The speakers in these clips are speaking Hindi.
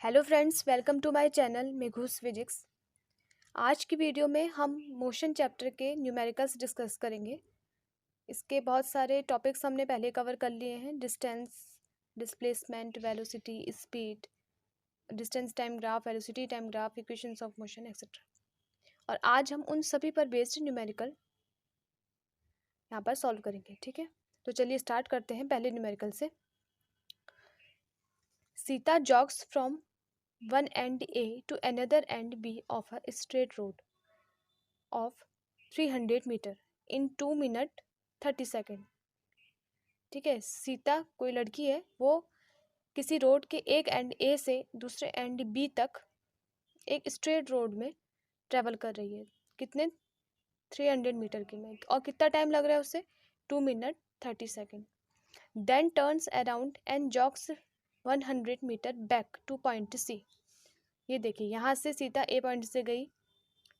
Hello friends, welcome to my channel Meghu's physics. आज की वीडियो में हम मोशन चैप्टर के न्यूमेरिकल्स डिस्कस करेंगे। इसके बहुत सारे टॉपिक्स हमने पहले कवर कर लिए हैं। Distance, displacement, velocity, speed, distance time graph, velocity time graph, equations of motion etcetera. और आज हम उन सभी पर बेस्ड न्यूमेरिकल यहाँ पर सॉल्व करेंगे। ठीक है, तो चलिए स्टार्ट करते हैं पहले न्यूमेरिकल से। Sita जॉग्स from one end A to another end B of a straight road of 300 meter in 2 minute 30 second। ठीक है, सीता कोई लड़की है, वो किसी रोड के एक एंड ए से दूसरे एंड बी तक एक स्ट्रेट रोड में ट्रेवल कर रही है। कितने? 300 मीटर के में। और कितना टाइम लग रहा है उसे? 2 minute 30 second. Then turns around and jogs 100 metre back to point C. ये देखिए, यहाँ से सीता ए पॉइंट से गई,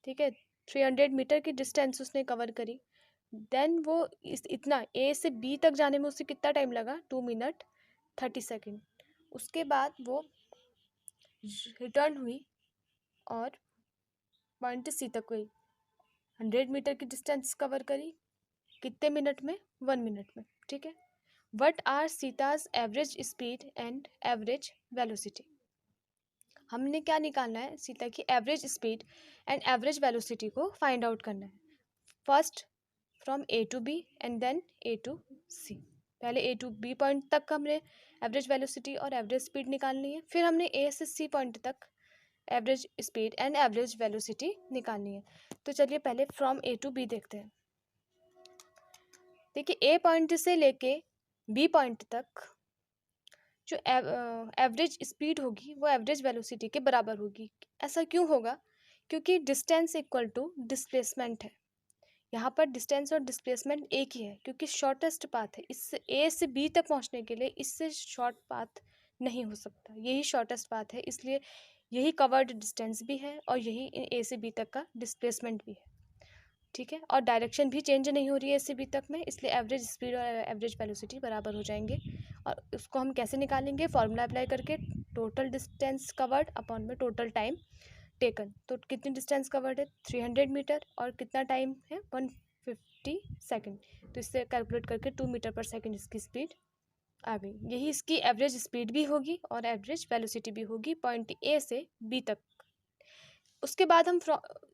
ठीक है, 300 मीटर की डिस्टेंस उसने कवर करी। देन वो इतना ए से बी तक जाने में उसे कितना टाइम लगा? 2 मिनट 30 सेकेंड। उसके बाद वो रिटर्न हुई और पॉइंट सी तक गई, 100 मीटर की डिस्टेंस कवर करी। कितने मिनट में? 1 मिनट में। ठीक है, what are Sita's average speed and average velocity. हमने क्या निकालना है? सीता की average speed and average velocity को फाइंड आउट करना है। First from A to B and then A to C. पहले ए टू बी पॉइंट तक हमने एवरेज वेलोसिटी और एवरेज स्पीड निकालनी है, फिर हमने ए से सी पॉइंट तक average speed and average velocity निकालनी है। तो चलिए पहले फ्रॉम ए टू बी देखते हैं। देखिए, ए पॉइंट से लेके बी पॉइंट तक जो एवरेज स्पीड होगी वो एवरेज वेलोसिटी के बराबर होगी। ऐसा क्यों होगा? क्योंकि डिस्टेंस इक्वल टू डिस्प्लेसमेंट है। यहाँ पर डिस्टेंस और डिस्प्लेसमेंट एक ही है, क्योंकि शॉर्टेस्ट पाथ है। इससे ए से बी तक पहुँचने के लिए इससे शॉर्ट पाथ नहीं हो सकता, यही शॉर्टेस्ट पाथ है। इसलिए यही कवर्ड डिस्टेंस भी है और यही ए से बी तक का डिस्प्लेसमेंट भी है। ठीक है, और डायरेक्शन भी चेंज नहीं हो रही है ए से बी तक में, इसलिए एवरेज स्पीड और एवरेज वेलोसिटी बराबर हो जाएंगे। और उसको हम कैसे निकालेंगे? फॉर्मूला अप्लाई करके, टोटल डिस्टेंस कवर्ड अपॉन में टोटल टाइम टेकन। तो कितनी डिस्टेंस कवर्ड है? 300 मीटर, और कितना टाइम है? 150 सेकेंड। तो इससे कैलकुलेट करके 2 मीटर पर सेकेंड इसकी स्पीड आ गई। यही इसकी एवरेज स्पीड भी होगी और एवरेज वेलोसिटी भी होगी पॉइंट ए से बी तक। उसके बाद हम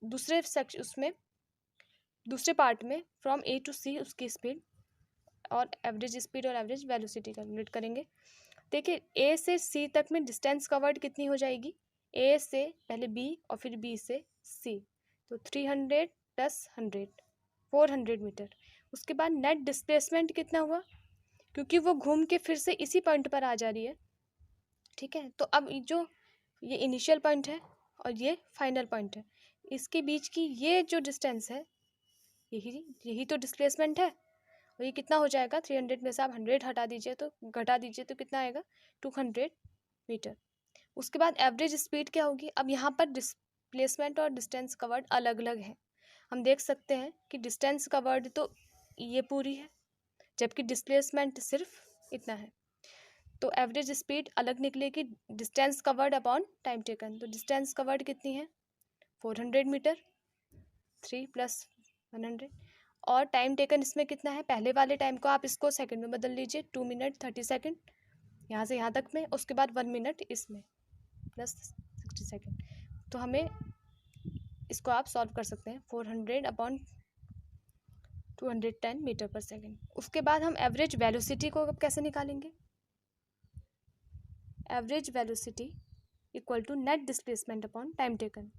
दूसरे सेक्शन उसमें दूसरे पार्ट में फ्रॉम ए टू सी उसकी स्पीड और एवरेज स्पीड और एवरेज वेलोसिटी कैलकुलेट करेंगे। देखिए, ए से सी तक में डिस्टेंस कवर्ड कितनी हो जाएगी? ए से पहले बी और फिर बी से सी, तो 300 प्लस 100 400 मीटर। उसके बाद नेट डिस्प्लेसमेंट कितना हुआ? क्योंकि वो घूम के फिर से इसी पॉइंट पर आ जा रही है। ठीक है, तो अब जो ये इनिशियल पॉइंट है और ये फाइनल पॉइंट है, इसके बीच की ये जो डिस्टेंस है, यही तो डिस्प्लेसमेंट है। और ये कितना हो जाएगा? 300 में से आप 100 हटा दीजिए, तो घटा दीजिए, तो कितना आएगा? 200 मीटर। उसके बाद एवरेज स्पीड क्या होगी? अब यहाँ पर डिस्प्लेसमेंट और डिस्टेंस कवर्ड अलग अलग है। हम देख सकते हैं कि डिस्टेंस कवर्ड तो ये पूरी है, जबकि डिस्प्लेसमेंट सिर्फ इतना है। तो एवरेज स्पीड अलग निकलेगी, distance covered upon time taken. तो डिस्टेंस कवर्ड कितनी है? 400 मीटर, 3 प्लस 100। और टाइम टेकन इसमें कितना है? पहले वाले टाइम को आप इसको सेकंड में बदल लीजिए, 2 मिनट 30 सेकेंड यहाँ से यहाँ तक में। उसके बाद 1 मिनट इसमें प्लस 60 सेकेंड। तो हमें इसको आप सॉल्व कर सकते हैं, 400 अपॉन 210 मीटर पर सेकेंड। उसके बाद हम एवरेज वेलोसिटी को कैसे निकालेंगे? Average velocity equal to net displacement upon time taken.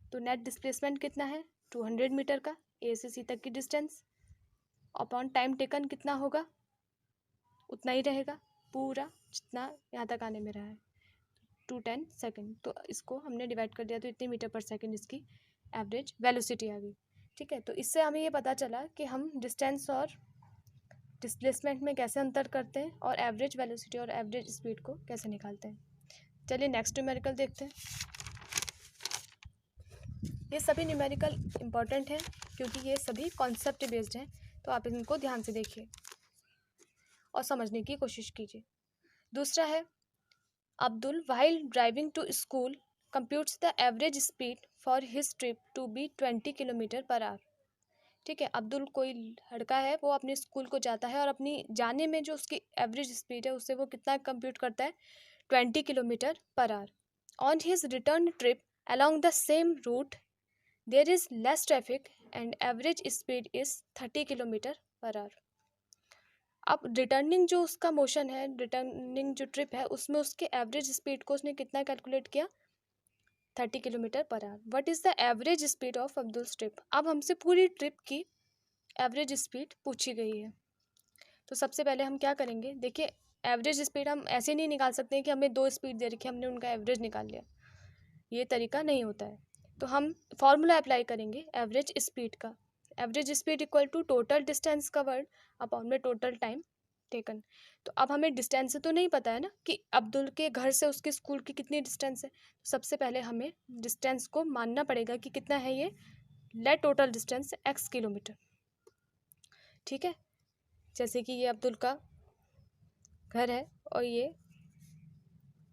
तो नेट डिस्प्लेसमेंट कितना है? 200 मीटर का ए से सी तक की डिस्टेंस अपॉन टाइम टेकन कितना होगा? उतना ही रहेगा पूरा जितना यहाँ तक आने में रहा है, 210 सेकेंड। तो इसको हमने डिवाइड कर दिया, तो इतने मीटर पर सेकेंड इसकी एवरेज वेलोसिटी आ गई। ठीक है, तो इससे हमें ये पता चला कि हम डिस्टेंस और डिस्प्लेसमेंट में कैसे अंतर करते हैं और एवरेज वेलोसिटी और एवरेज स्पीड को कैसे निकालते हैं। चलिए नेक्स्ट न्यूमेरिकल देखते हैं। ये सभी न्यूमेरिकल इम्पॉर्टेंट हैं क्योंकि ये सभी कॉन्सेप्ट बेस्ड हैं, तो आप इनको ध्यान से देखिए और समझने की कोशिश कीजिए। दूसरा है, Abdul, while driving to school, computes the average speed for his trip to be 20 kilometre per our. ठीक है, अब्दुल कोई लड़का है, वो अपने स्कूल को जाता है और अपनी जाने में जो उसकी एवरेज स्पीड है उससे वो कितना कंप्यूट करता है, 20 kilometre per our. On his return trip along the same route there is less traffic and average speed is 30 kilometre per our. अब रिटर्निंग जो उसका मोशन है, रिटर्निंग जो ट्रिप है, उसमें उसके एवरेज स्पीड को उसने कितना कैलकुलेट किया, 30 kilometre per our. What is the average speed of Abdul trip. अब हमसे पूरी ट्रिप की एवरेज स्पीड पूछी गई है. तो सबसे पहले हम क्या करेंगे, देखिए एवरेज स्पीड हम ऐसे नहीं निकाल सकते हैं कि हमें 2 स्पीड दे रखी है, हमने उनका एवरेज निकाल लिया, ये तरीका नहीं होता है. तो हम फॉर्मूला अप्लाई करेंगे एवरेज स्पीड का. Average speed equal to total distance covered upon में टोटल टाइम टेकन. तो अब हमें डिस्टेंस तो नहीं पता है ना कि अब्दुल के घर से उसके स्कूल की कितनी डिस्टेंस है. तो सबसे पहले हमें डिस्टेंस को मानना पड़ेगा कि कितना है ये, let total distance x kilometre. ठीक है, जैसे कि ये अब्दुल का घर है और ये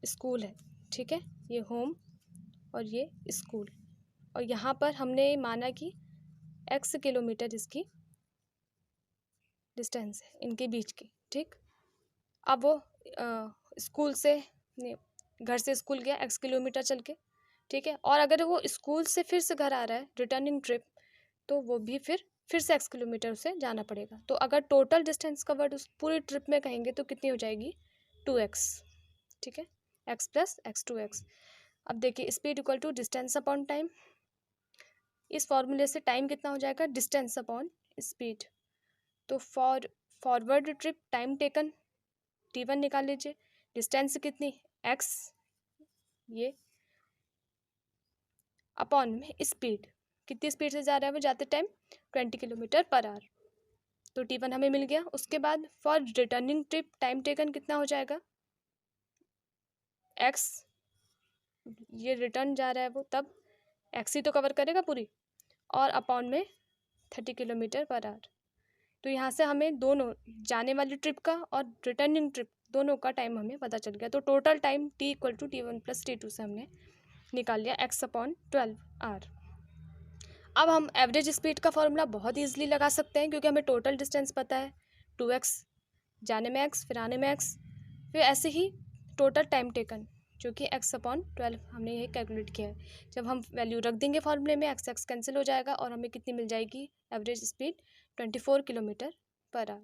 स्कूल है. ठीक है, ये होम और ये स्कूल, और यहाँ पर हमने माना कि x किलोमीटर इसकी डिस्टेंस है इनके बीच की. ठीक, अब वो स्कूल से घर से स्कूल गया x किलोमीटर चल के. ठीक है, और अगर वो स्कूल से फिर से घर आ रहा है रिटर्निंग ट्रिप, तो वो भी फिर से x किलोमीटर से जाना पड़ेगा. तो अगर टोटल डिस्टेंस कवर्ड उस पूरी ट्रिप में कहेंगे तो कितनी हो जाएगी, 2x. ठीक है, x प्लस x 2x. अब देखिए speed equal to distance upon time. इस फॉर्मूले से टाइम कितना हो जाएगा, डिस्टेंस अपॉन स्पीड. तो forward trip time taken t1 निकाल लीजिए, डिस्टेंस कितनी x, ये अपॉन में स्पीड, कितनी स्पीड से जा रहा है वो जाते टाइम, 20 किलोमीटर पर आवर. तो t1 हमें मिल गया. उसके बाद for returning trip time taken कितना हो जाएगा, x, ये रिटर्न जा रहा है वो, तब x ही तो कवर करेगा पूरी, और अपॉन में 30 किलोमीटर पर आवर. तो यहाँ से हमें दोनों जाने वाली ट्रिप का और रिटर्निंग ट्रिप दोनों का टाइम हमें पता चल गया. तो total time t equal to t1 plus t2 से हमने निकाल लिया x अपॉन 12 आवर. अब हम एवरेज स्पीड का फॉर्मूला बहुत ईजिली लगा सकते हैं क्योंकि हमें टोटल डिस्टेंस पता है, 2x, जाने में x फिर आने में x, फिर ऐसे ही टोटल टाइम टेकन जो कि x अपॉन 12 हमने ये कैलकुलेट किया है. जब हम वैल्यू रख देंगे फॉर्मूले में, x कैंसिल हो जाएगा और हमें कितनी मिल जाएगी, average speed 24 kilometre per our.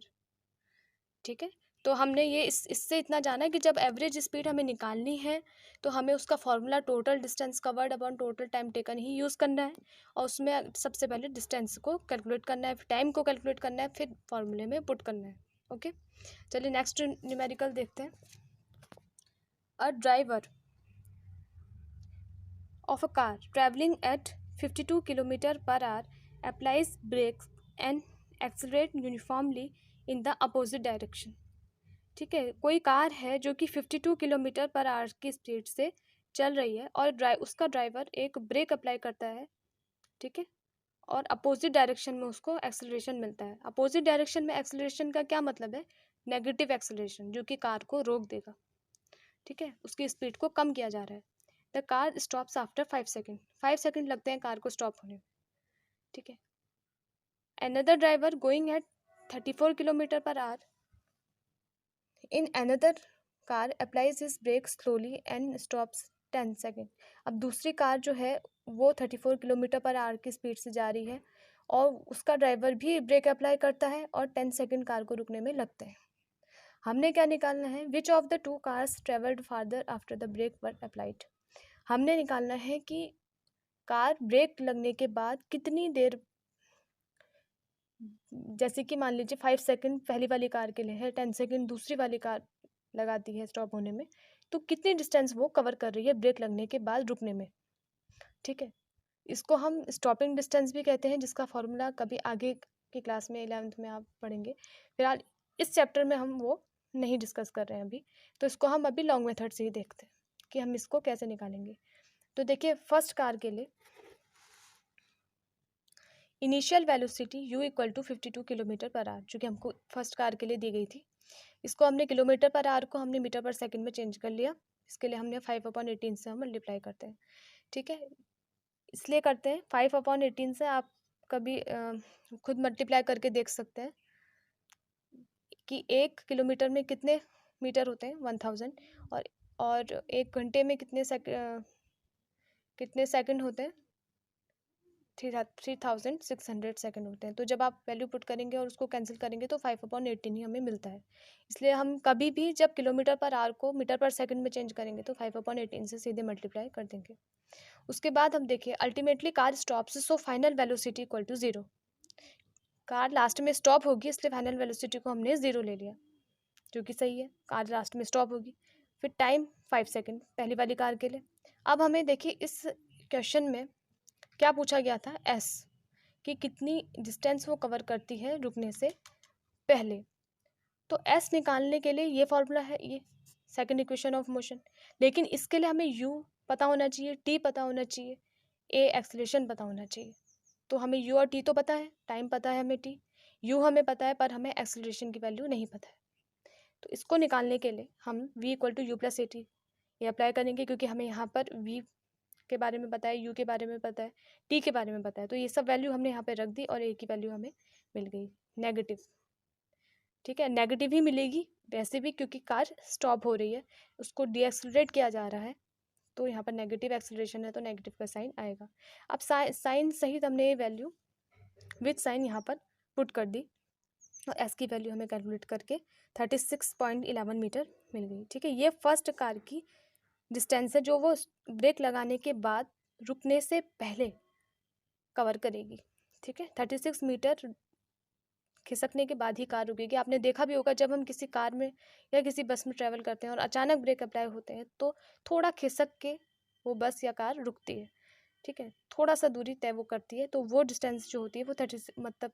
ठीक है, तो हमने ये इससे इतना जाना कि जब एवरेज स्पीड हमें निकालनी है तो हमें उसका formula total distance covered upon total time taken ही यूज़ करना है, और उसमें सबसे पहले डिस्टेंस को कैलकुलेट करना है, फिर टाइम को कैलकुलेट करना है, फिर फॉर्मूले में पुट करना है. ओके, चलिए नेक्स्ट न्यूमेरिकल देखते हैं. A driver of a car traveling at 52 km per hour applies brakes and accelerates uniformly in the opposite direction. ठीक है, कोई कार है जो कि 52 किलोमीटर पर आवर की स्पीड से चल रही है और उसका ड्राइवर एक ब्रेक अप्लाई करता है. ठीक है, और अपोजिट डायरेक्शन में उसको एक्सेलरेशन मिलता है. अपोजिट डायरेक्शन में एक्सेलरेशन का क्या मतलब है, नेगेटिव एक्सेलरेशन, जो कि कार को रोक देगा. ठीक है, उसकी स्पीड को कम किया जा रहा है. The car stops after 5 second. 5 second लगते हैं कार को स्टॉप होने में. ठीक है, another driver going at 34 kilometre per hour in another car applies his brake slowly and stops 10 second. अब दूसरी कार जो है वो 34 किलोमीटर पर आवर की स्पीड से जा रही है और उसका ड्राइवर भी ब्रेक अप्लाई करता है और 10 सेकेंड कार को रुकने में लगते हैं. हमने क्या निकालना है, which of the two cars travelled farther after the brake were applied. हमने निकालना है कि कार ब्रेक लगने के बाद कितनी देर, जैसे कि मान लीजिए 5 सेकेंड पहली वाली कार के लिए है, 10 सेकेंड दूसरी वाली कार लगाती है स्टॉप होने में, तो कितनी डिस्टेंस वो कवर कर रही है ब्रेक लगने के बाद रुकने में. ठीक है, इसको हम स्टॉपिंग डिस्टेंस भी कहते हैं, जिसका फॉर्मूला कभी आगे की क्लास में 11th में आप पढ़ेंगे. फिलहाल इस चैप्टर में हम वो नहीं डिस्कस कर रहे हैं अभी, तो इसको हम अभी लॉन्ग मेथड से ही देखते हैं कि हम इसको कैसे निकालेंगे. तो देखिए फर्स्ट कार के लिए initial velocity u equal to 52 kilometre per hour, जो कि हमको फर्स्ट कार के लिए दी गई थी. इसको हमने किलोमीटर पर आवर को हमने मीटर पर सेकंड में चेंज कर लिया. इसके लिए हमने 5/18 से हम मल्टीप्लाई करते हैं, ठीक है। इसलिए करते हैं 5/18 से, आप कभी खुद मल्टीप्लाई करके देख सकते हैं कि 1 किलोमीटर में कितने मीटर होते हैं, 1000, और 1 घंटे में कितने सेकंड होते हैं, 3600 सेकंड होते हैं। तो जब आप वैल्यू पुट करेंगे और उसको कैंसिल करेंगे तो 5/18 ही हमें मिलता है। इसलिए हम कभी भी जब किलोमीटर पर आवर को मीटर पर सेकंड में चेंज करेंगे तो 5/18 से सीधे मल्टीप्लाई कर देंगे। उसके बाद हम देखिए ultimately car stops, so final velocity equal to 0। Car last में स्टॉप होगी, इसलिए फाइनल वेलोसिटी को हमने 0 ले लिया, जो कि सही है। कार लास्ट में स्टॉप होगी। फिर टाइम 5 सेकेंड पहली वाली कार के लिए। अब हमें देखिए इस क्वेश्चन में क्या पूछा गया था, एस, कि कितनी डिस्टेंस वो कवर करती है रुकने से पहले। तो एस निकालने के लिए ये फॉर्मूला है, ये सेकंड इक्वेशन ऑफ मोशन। लेकिन इसके लिए हमें यू पता होना चाहिए, टी पता होना चाहिए, ए एक्सेलरेशन पता होना चाहिए। तो हमें यू और टी तो पता है, टाइम पता है हमें, टी, यू हमें पता है, पर हमें एक्सेलरेशन की वैल्यू नहीं पता है। तो इसको निकालने के लिए हम v equal to U plus A T ये अप्लाई करेंगे, क्योंकि हमें यहाँ पर v के बारे में पता है, u के बारे में पता है, t के बारे में पता है। तो ये सब वैल्यू हमने यहाँ पे रख दी और a की वैल्यू हमें मिल गई नेगेटिव, ठीक है। नेगेटिव ही मिलेगी वैसे भी, क्योंकि कार स्टॉप हो रही है, उसको डीएक्सलरेट किया जा रहा है, तो यहाँ पर नेगेटिव एक्सेलरेशन है तो नेगेटिव का साइन आएगा। अब साइन सहित हमने ये वैल्यू विथ साइन यहाँ पर पुट कर दी और एस की वैल्यू हमें कैलकुलेट करके 36.11 मीटर मिल गई, ठीक है। ये फर्स्ट कार की डिस्टेंस है जो वो ब्रेक लगाने के बाद रुकने से पहले कवर करेगी, ठीक है। 36 मीटर खिसकने के बाद ही कार रुकेगी। आपने देखा भी होगा जब हम किसी कार में या किसी बस में ट्रैवल करते हैं और अचानक ब्रेक अप्लाई होते हैं तो थोड़ा खिसक के वो बस या कार रुकती है, ठीक है। थोड़ा सा दूरी तय वो करती है, तो वो डिस्टेंस जो होती है वो 30 मतलब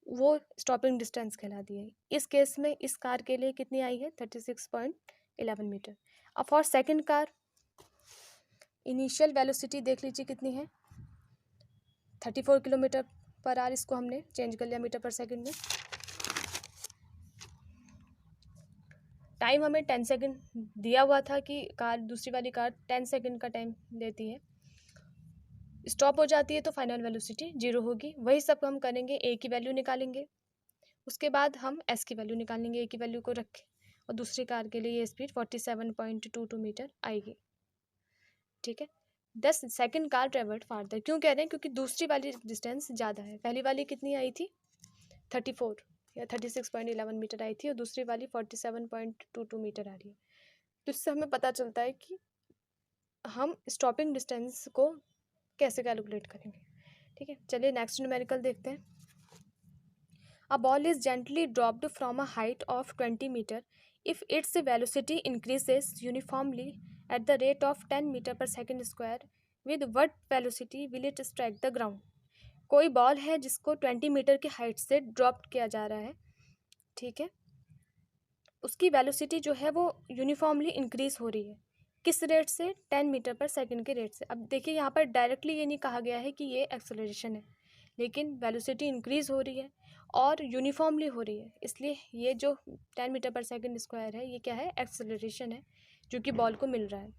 वो स्टॉपिंग डिस्टेंस कहलाती है। इस केस में इस कार के लिए कितनी आई है, 36.11 मीटर। अब for second car initial velocity देख लीजिए कितनी है, 34 किलोमीटर पर आवर। इसको हमने चेंज कर लिया मीटर पर सेकंड में। टाइम हमें 10 सेकंड दिया हुआ था कि कार दूसरी वाली कार 10 सेकंड का टाइम लेती है, स्टॉप हो जाती है तो फाइनल वेलोसिटी 0 होगी। वही सब हम करेंगे, ए की वैल्यू निकालेंगे, उसके बाद हम एस की वैल्यू निकालेंगे, ए की वैल्यू को रखें, और दूसरी कार के लिए ये स्पीड 47.22 मीटर आएगी, ठीक है। 10 सेकंड कार ट्रेवल्ड फार्दर, क्यों कह रहे हैं, क्योंकि दूसरी वाली डिस्टेंस ज़्यादा है। पहली वाली कितनी आई थी, 34 या 36.11 मीटर आई थी, और दूसरी वाली 47.22 मीटर आ रही है। तो इससे हमें पता चलता है कि हम स्टॉपिंग डिस्टेंस को कैसे कैलकुलेट करेंगे, ठीक है। चलिए नेक्स्ट न्यूमेरिकल देखते हैं। A ball is gently dropped from a height of 20 meter if its velocity increases uniformly at the rate of 10 meter per second square. With what velocity will it strike the ground? कोई बॉल है जिसको 20 मीटर की हाइट से ड्रॉप किया जा रहा है, ठीक है। उसकी वेलोसिटी जो है वो यूनिफॉर्मली इंक्रीज हो रही है, किस रेट से, 10 मीटर पर सेकंड के रेट से। अब देखिए यहाँ पर डायरेक्टली ये नहीं कहा गया है कि ये एक्सेलरेशन है, लेकिन वेलोसिटी इंक्रीज हो रही है और यूनिफॉर्मली हो रही है, इसलिए ये जो 10 मीटर पर सेकंड स्क्वायर है ये क्या है, एक्सेलरेशन है जो कि बॉल को मिल रहा है।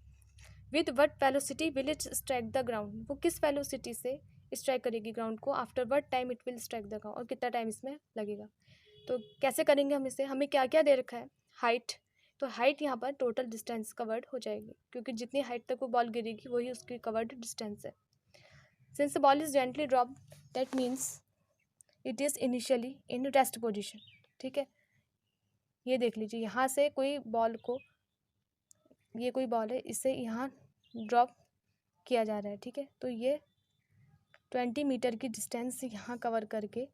With what velocity will it strike the ground, वो किस वेलोसिटी से स्ट्राइक करेगी ग्राउंड को, after what time it will strike the ground, और कितना टाइम इसमें लगेगा। तो कैसे करेंगे हम इसे, हमें क्या क्या दे रखा है, हाइट, तो हाइट यहाँ पर टोटल डिस्टेंस कवर्ड हो जाएगी, क्योंकि जितनी हाइट तक वो बॉल गिरेगी वही उसकी कवर्ड डिस्टेंस है। Since the ball is gently drop that means it is initially in rest position, ठीक है। ये देख लीजिए यहाँ से कोई बॉल को, ये कोई बॉल है, इसे यहाँ ड्रॉप किया जा रहा है, ठीक है। तो ये 20 मीटर की डिस्टेंस यहाँ कवर करके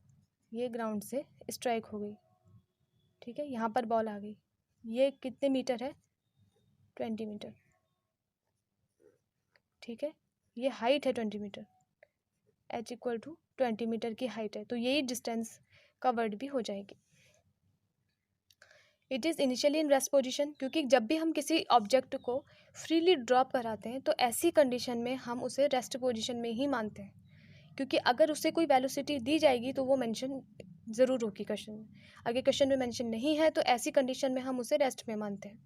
ये ग्राउंड से स्ट्राइक हो गई, ठीक है। यहाँ पर बॉल आ गई, ये कितने मीटर है, 20 मीटर, ठीक है। ये हाइट है 20 metre, h equal to 20 metre की हाइट है, तो यही डिस्टेंस कवर्ड भी हो जाएगी। It is initially in rest position, क्योंकि जब भी हम किसी ऑब्जेक्ट को फ्रीली ड्रॉप कराते हैं तो ऐसी कंडीशन में हम उसे रेस्ट पोजिशन में ही मानते हैं, क्योंकि अगर उसे कोई वेलोसिटी दी जाएगी तो वो मेंशन ज़रूर होगी क्वेश्चन में। अगर क्वेश्चन में मेंशन नहीं है तो ऐसी कंडीशन में हम उसे रेस्ट में मानते हैं,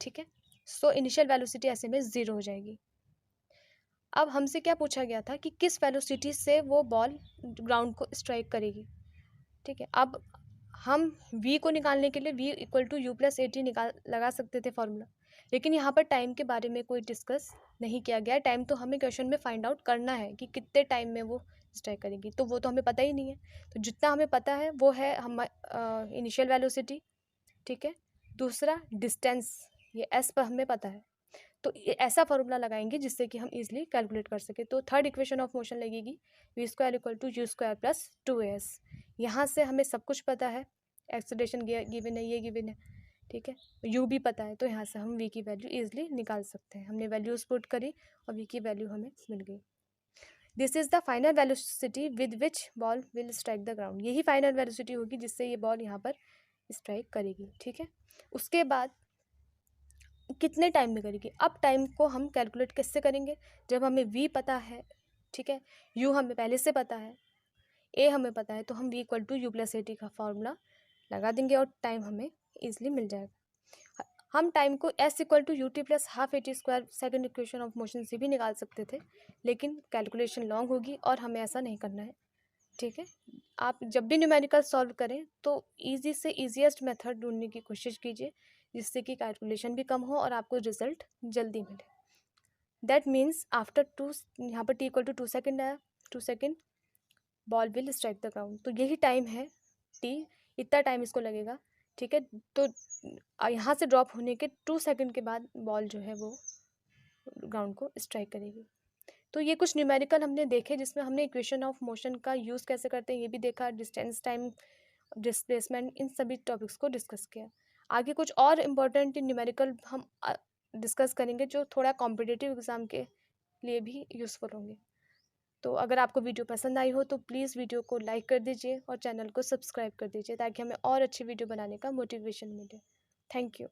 ठीक है। सो इनिशियल वेलोसिटी ऐसे में 0 हो जाएगी। अब हमसे क्या पूछा गया था कि किस वेलोसिटी से वो बॉल ग्राउंड को स्ट्राइक करेगी, ठीक है। अब हम v को निकालने के लिए v equal to U plus AT लगा सकते थे फॉर्मूला, लेकिन यहाँ पर टाइम के बारे में कोई डिस्कस नहीं किया गया। टाइम तो हमें क्वेश्चन में फाइंड आउट करना है कि कितने टाइम में वो स्ट्राइक करेगी, तो वो तो हमें पता ही नहीं है। तो जितना हमें पता है वो है हम इनिशियल वेलोसिटी, ठीक है। दूसरा डिस्टेंस, ये s पर हमें पता है, तो ऐसा फॉर्मूला लगाएंगे जिससे कि हम इजीली कैलकुलेट कर सके। तो थर्ड इक्वेशन ऑफ मोशन लगेगी v square equal to U square plus 2as। यहाँ से हमें सब कुछ पता है, एक्सेलरेशन गिवन है, ये गिवन है, ठीक है। u भी पता है, तो यहाँ से हम v की वैल्यू इजीली निकाल सकते हैं। हमने वैल्यूज पुट करी और v की वैल्यू हमें मिल गई। This is the final velocity with which ball will strike the ground. यही फाइनल वेलोसिटी होगी जिससे ये बॉल यहाँ पर स्ट्राइक करेगी, ठीक है। उसके बाद कितने टाइम में करेगी, अब टाइम को हम कैलकुलेट कैसे करेंगे, जब हमें v पता है, ठीक है, u हमें पहले से पता है, a हमें पता है, तो हम v equal to U plus AT का फॉर्मूला लगा देंगे और टाइम हमें इजीली मिल जाएगा। हम टाइम को s equal to ut plus half AT square second equation of motion से भी निकाल सकते थे, लेकिन कैलकुलेशन लॉन्ग होगी और हमें ऐसा नहीं करना है, ठीक है। आप जब भी न्यूमेरिकल सॉल्व करें तो ईजी से ईजीएस्ट मेथड ढूंढने की कोशिश कीजिए, जिससे कि कैलकुलेशन भी कम हो और आपको रिजल्ट जल्दी मिले। दैट मीन्स आफ्टर 2, यहाँ पर t इक्वल टू 2 सेकेंड आया, 2 second ball will strike the ground, तो यही टाइम है t, इतना टाइम इसको लगेगा, ठीक है। तो यहाँ से ड्रॉप होने के 2 सेकेंड के बाद बॉल जो है वो ग्राउंड को स्ट्राइक करेगी। तो ये कुछ न्यूमेरिकल हमने देखे जिसमें हमने इक्वेशन ऑफ मोशन का यूज़ कैसे करते हैं ये भी देखा, डिस्टेंस, टाइम, डिस्प्लेसमेंट, इन सभी टॉपिक्स को डिस्कस किया। आगे कुछ और इम्पोर्टेंट न्यूमेरिकल हम डिस्कस करेंगे जो थोड़ा कॉम्पिटिटिव एग्ज़ाम के लिए भी यूज़फुल होंगे। तो अगर आपको वीडियो पसंद आई हो तो प्लीज़ वीडियो को लाइक कर दीजिए और चैनल को सब्सक्राइब कर दीजिए ताकि हमें और अच्छी वीडियो बनाने का मोटिवेशन मिले। Thank you.